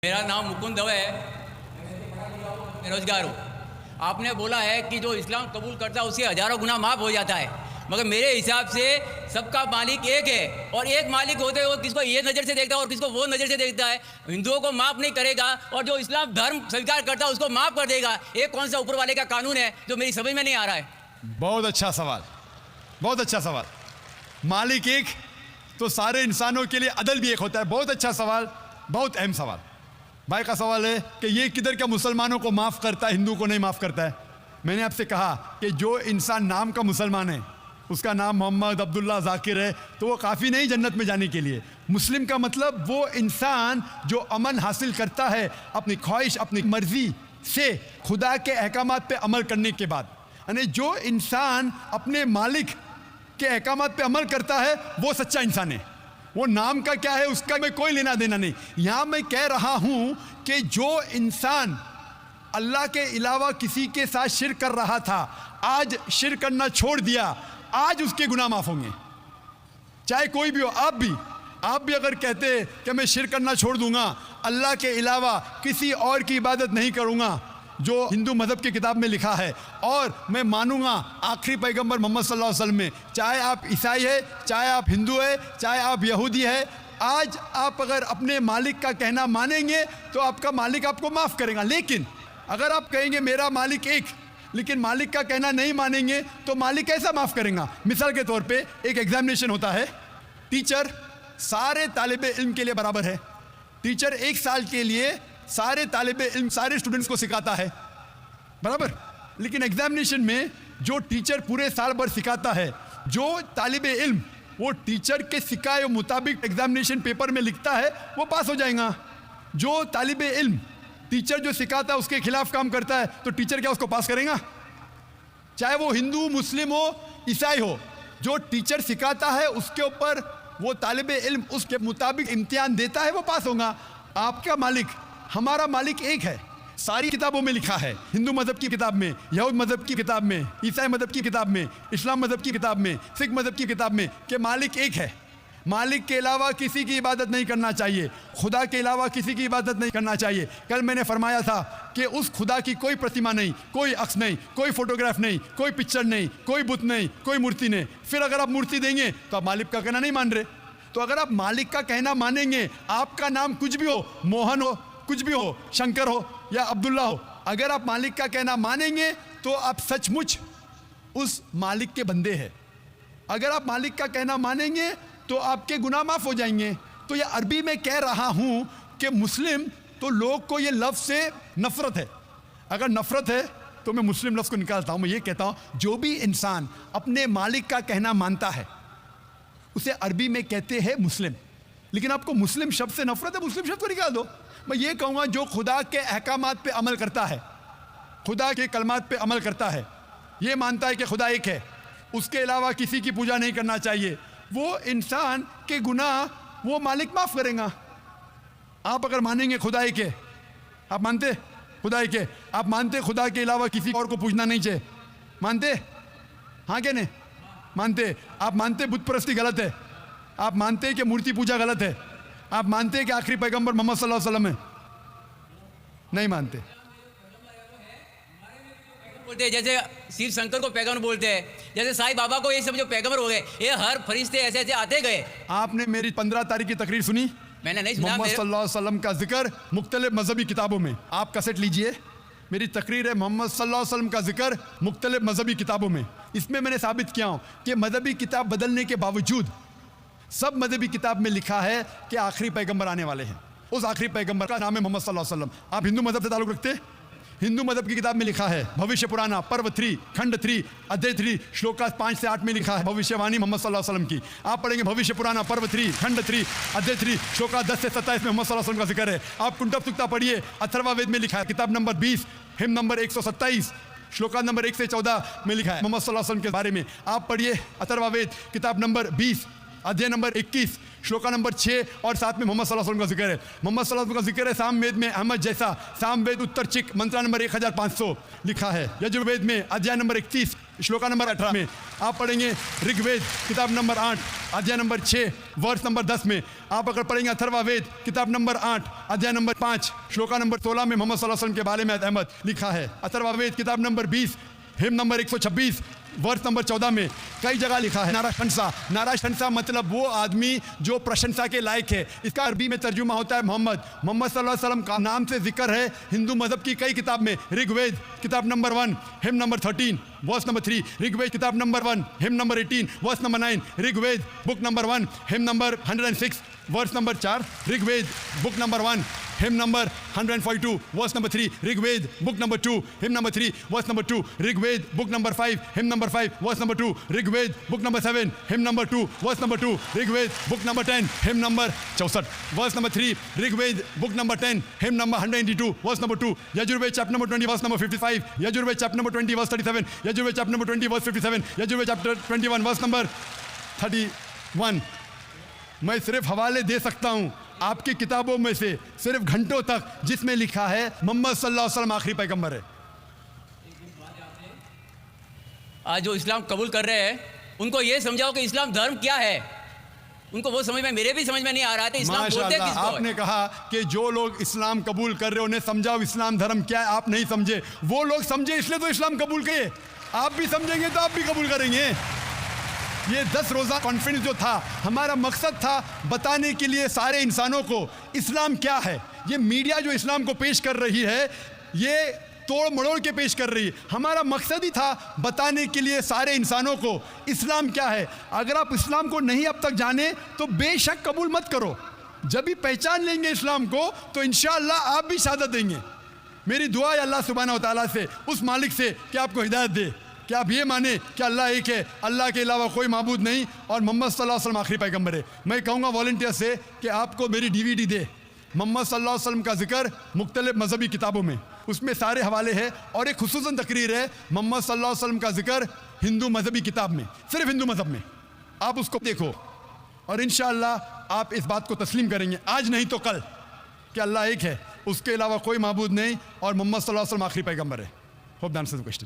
मेरा नाम मुकुंद दवे है, बेरोजगार हूँ। आपने बोला है कि जो इस्लाम कबूल करता है उसके हज़ारों गुनाह माफ़ हो जाता है, मगर मेरे हिसाब से सबका मालिक एक है और एक मालिक होते हुए किसको ये नज़र से देखता है और किसको वो नज़र से देखता है। हिंदुओं को माफ़ नहीं करेगा और जो इस्लाम धर्म स्वीकार करता है उसको माफ़ कर देगा। ये कौन सा ऊपर वाले का कानून है जो मेरी समझ में नहीं आ रहा है। बहुत अच्छा सवाल, बहुत अच्छा सवाल। मालिक एक तो सारे इंसानों के लिए अदल भी एक होता है। बहुत अच्छा सवाल, बहुत अहम सवाल। भाई का सवाल है कि ये किधर क्या मुसलमानों को माफ़ करता है, हिंदू को नहीं माफ़ करता है। मैंने आपसे कहा कि जो इंसान नाम का मुसलमान है, उसका नाम मोहम्मद अब्दुल्ला जाकिर है, तो वो काफ़ी नहीं जन्नत में जाने के लिए। मुस्लिम का मतलब वो इंसान जो अमन हासिल करता है अपनी ख्वाहिश, अपनी मर्ज़ी से खुदा के अहकामात पे अमल करने के बाद। यानी जो इंसान अपने मालिक के अहकामात पे अमल करता है वो सच्चा इंसान है। वो नाम का क्या है उसका मैं कोई लेना देना नहीं। यहाँ मैं कह रहा हूँ कि जो इंसान अल्लाह के अलावा किसी के साथ शिर्क कर रहा था, आज शिर्क करना छोड़ दिया, आज उसके गुनाह माफ़ होंगे, चाहे कोई भी हो। आप भी अगर कहते कि मैं शिर्क करना छोड़ दूंगा, अल्लाह के अलावा किसी और की इबादत नहीं करूँगा, जो हिंदू मज़हब की किताब में लिखा है, और मैं मानूंगा आखिरी पैगंबर मोहम्मद सल्लल्लाहु अलैहि वसल्लम में, चाहे आप ईसाई है, चाहे आप हिंदू है, चाहे आप यहूदी है, आज आप अगर अपने मालिक का कहना मानेंगे तो आपका मालिक आपको माफ़ करेगा। लेकिन अगर आप कहेंगे मेरा मालिक एक, लेकिन मालिक का कहना नहीं मानेंगे तो मालिक कैसा माफ़ करेगा। मिसाल के तौर पे एक एग्जामिनेशन होता है, टीचर सारे तालिबे इल्म के लिए बराबर है। टीचर एक साल के लिए सारे तालिबे इल्म सारे स्टूडेंट्स को सिखाता है, बराबर। लेकिन एग्जामिनेशन में जो टीचर पूरे साल भर सिखाता है, जो तालिबे इल्म वो टीचर के सिखाए मुताबिक एग्जामिनेशन पेपर में लिखता है, वो पास हो जाएगा। जो तालिबे इल्म टीचर जो सिखाता है उसके खिलाफ काम करता है तो टीचर क्या उसको पास करेगा? चाहे वो हिंदू, मुस्लिम हो, ईसाई हो, जो टीचर सिखाता है उसके ऊपर वो तालिबे इल्म उसके मुताबिक इम्तिहान देता है, वो पास होगा। आपका मालिक, हमारा मालिक एक है। सारी किताबों में लिखा है, हिंदू मज़हब की किताब में, यहूद मज़हब की किताब में, ईसाई मज़हब की किताब में, इस्लाम मज़हब की किताब में, सिख मज़हब की किताब में कि मालिक एक है। मालिक के अलावा किसी की इबादत नहीं करना चाहिए, खुदा के अलावा किसी की इबादत नहीं करना चाहिए। कल मैंने फरमाया था कि उस खुदा की कोई प्रतिमा नहीं, कोई अक्स नहीं, कोई फोटोग्राफ नहीं, कोई पिक्चर नहीं, कोई बुत नहीं, कोई मूर्ति नहीं। फिर अगर आप मूर्ति देंगे तो आप मालिक का कहना नहीं मान रहे। तो अगर आप मालिक का कहना मानेंगे, आपका नाम कुछ भी हो, मोहन हो, कुछ भी हो, शंकर हो या अब्दुल्ला हो, अगर आप मालिक का कहना मानेंगे तो आप सचमुच उस मालिक के बंदे हैं। अगर आप मालिक का कहना मानेंगे तो आपके गुनाह माफ़ हो जाएंगे। तो ये अरबी में कह रहा हूँ कि मुस्लिम तो लोग को ये लफ्ज़ से नफ़रत है। अगर नफ़रत है तो मैं मुस्लिम लफ्ज़ को निकालता हूँ। मैं ये कहता हूँ जो भी इंसान अपने मालिक का कहना मानता है उसे अरबी में कहते हैं मुस्लिम। लेकिन आपको मुस्लिम शब्द से नफ़रत है, मुस्लिम शब्द को निकाल दो। मैं ये कहूँगा जो खुदा के अहकामात पे अमल करता है, खुदा के कलमात पे अमल करता है, ये मानता है कि खुदा एक है, उसके अलावा किसी की पूजा नहीं करना चाहिए, वो इंसान के गुनाह वो मालिक माफ़ करेगा। आप अगर मानेंगे खुदा एक है, आप मानते खुदा एक है, आप मानते खुदा के अलावा किसी और को पूजना नहीं चाहिए, मानते? हाँ क्या नहीं मानते? आप मानते बुत परस्ती गलत है, आप मानते कि मूर्ति पूजा गलत है, आप मानते कि आखिरी पैगंबर मोहम्मद सल्लल्लाहु अलैहि वसल्लम है? नहीं मानते। बोलते हैं जैसे शिव शंकर को पैगंबर बोलते हैं, जैसे साईं बाबा को ये सब जो पैगंबर हो गए, ये हर फरिश्ते ऐसे ऐसे आते गए। आपने मेरी 15 तारीख की तकरीर सुनी? मैंने नहीं सुना। मोहम्मद सल्लल्लाहु अलैहि वसल्लम का जिक्र मुख्तलिफ मजहबी किताबों में, आप कैसेट लीजिए, मेरी तकरीर है मोहम्मद सल्लल्लाहु अलैहि वसल्लम का जिक्र मुख्तलिफ मजहबी किताबों में। इसमें मैंने साबित किया हूँ कि मजहबी किताब बदलने के बावजूद सब मजहबी किताब में लिखा है कि आखिरी पैगंबर आने वाले हैं। उस आखिरी पैगंबर का नाम है मोहम्मद सल्लल्लाहु अलैहि वसल्लम। आप हिंदू मजहब से ताल्लुक़ रखते? हिंदू मजहब की किताब में लिखा है, भविष्य पुराना पर्व 3 खंड 3 अध्याय 3 श्लोका 5 से 8 में लिखा है भविष्यवाणी मोहम्मद सल्लल्लाहु अलैहि वसल्लम की। आप पढ़ेंगे भविष्य पुराना पर्व 3 खंड 3 अध्याय 3 श्लोका 10 से 27 में मोहम्मद सल्लल्लाहु अलैहि वसल्लम का जिक्र है। आप कुंटब सुक्ता पढ़िए, अथर्वा वेद में लिखा है, किताब number 20 him number 127 shloka number 1 से 14 में लिखा है मोहम्मद सल्लल्लाहु अलैहि वसल्लम के बारे में। आप पढ़िए अथर्वा वेद किताब नंबर 20 अध्याय नंबर 21 श्लोका नंबर 6 और 7 में मोहम्मद सल्लल्लाहु अलैहि वसल्लम का जिक्र है। मोहम्मद सल्लल्लाहु अलैहि वसल्लम का जिक्र है सामवेद में अहमद जैसा, सामवेद उत्तर चिक मंत्रा नंबर 1500 लिखा है। यजुर्वेद में अध्याय नंबर 31 श्लोका नंबर 18 में आप पढ़ेंगे। ऋग्वेद किताब नंबर 8 अध्याय नंबर 6 वर्ष नंबर 10 में आप अगर पढ़ेंगे अथर्ववेद किताब नंबर 8 अध्याय नंबर 5 श्लोका नंबर 16 में मोहम्मद सल्लल्लाहु अलैहि वसल्लम के बारे में अहमद लिखा है। अथर्ववेद किताब नंबर 20 हिम नंबर 126 वर्ष नंबर 14 में कई जगह लिखा है नाराशंसा। नाराशंसा मतलब वो आदमी जो प्रशंसा के लायक है। इसका अरबी में तर्जुमा होता है मोहम्मद। मोहम्मद सल्लल्लाहु अलैहि वसल्लम का नाम से जिक्र है हिंदू मजहब की कई किताब में। ऋग्वेद किताब number 1 hymn number 13 verse number 3, Rigveda किताब number 1 hymn number 18 verse number 9, Rigveda book number 1 hymn number 106 verse number 4, Rigveda book number 1 hymn number 142 verse number 3, Rigveda book number 2 hymn number 3 verse number 2, Rigveda book number 5 hymn number 5 verse number 2, Rigveda book number 7 hymn number 2 verse number 2, Rigveda book number 10 hymn number 64 verse number 3, Rigveda book number 10 hymn number 182 verse number 2, Yajurveda chapter number 20 verse number 55, Yajurveda chapter number 20 verse 37, Yajurveda chapter number 20 verse 57, Yajurveda chapter 21 verse number 31। मैं सिर्फ हवाले दे सकता हूं आपकी किताबों में से सिर्फ घंटों तक जिसमें लिखा है मोहम्मद सल्लल्लाहु अलैहि वसल्लम आखिरी पैगंबर है। आज जो इस्लाम कबूल कर रहे हैं उनको ये समझाओ कि इस्लाम धर्म क्या है। उनको वो समझ में, मेरे भी समझ में नहीं आ रहा था इस्लाम बोलते माशाअल्लाह, किसको है? आपने कहा कि जो लोग इस्लाम कबूल कर रहे हैं उन्हें समझाओ इस्लाम धर्म क्या है। आप नहीं समझे, वो लोग समझे इसलिए तो इस्लाम कबूल किए। आप भी समझेंगे तो आप भी कबूल करेंगे। ये 10 रोज़ा कॉन्फ्रेंस जो था हमारा मकसद था बताने के लिए सारे इंसानों को इस्लाम क्या है। ये मीडिया जो इस्लाम को पेश कर रही है ये तोड़ मड़ोड़ के पेश कर रही है। हमारा मकसद ही था बताने के लिए सारे इंसानों को इस्लाम क्या है। अगर आप इस्लाम को नहीं अब तक जाने तो बेशक कबूल मत करो। जब भी पहचान लेंगे इस्लाम को तो इंशाअल्लाह आप भी शहादत देंगे। मेरी दुआ है अल्लाह सुब्हानहू व तआला से, उस मालिक से कि आपको हिदायत दे कि आप ये माने कि अल्लाह एक है, अल्लाह के अलावा कोई माबूद नहीं और मोहम्मद सल्लल्लाहु अलैहि वसल्लम आखिरी पैगंबर है। मैं कहूँगा वॉलंटियर से कि आपको मेरी DVD दे मोहम्मद सल्लल्लाहु अलैहि वसल्लम का जिक्र मुख्तलिफ मजहबी किताबों में, उसमें सारे हवाले है और एक खुसूसन तकरीर है मोहम्मद सल्लल्लाहु अलैहि वसल्लम का जिक्र हिंदू मजहबी किताब में, सिर्फ हिंदू मजहब में। आप उसको देखो और इंशाअल्लाह आप इस बात को तस्लीम करेंगे आज नहीं तो कल कि अल्लाह एक है, उसके अलावा कोई माबूद नहीं और मोहम्मद सल्लल्लाहु अलैहि वसल्लम आखिरी पैगंबर है। Hope the answer the question.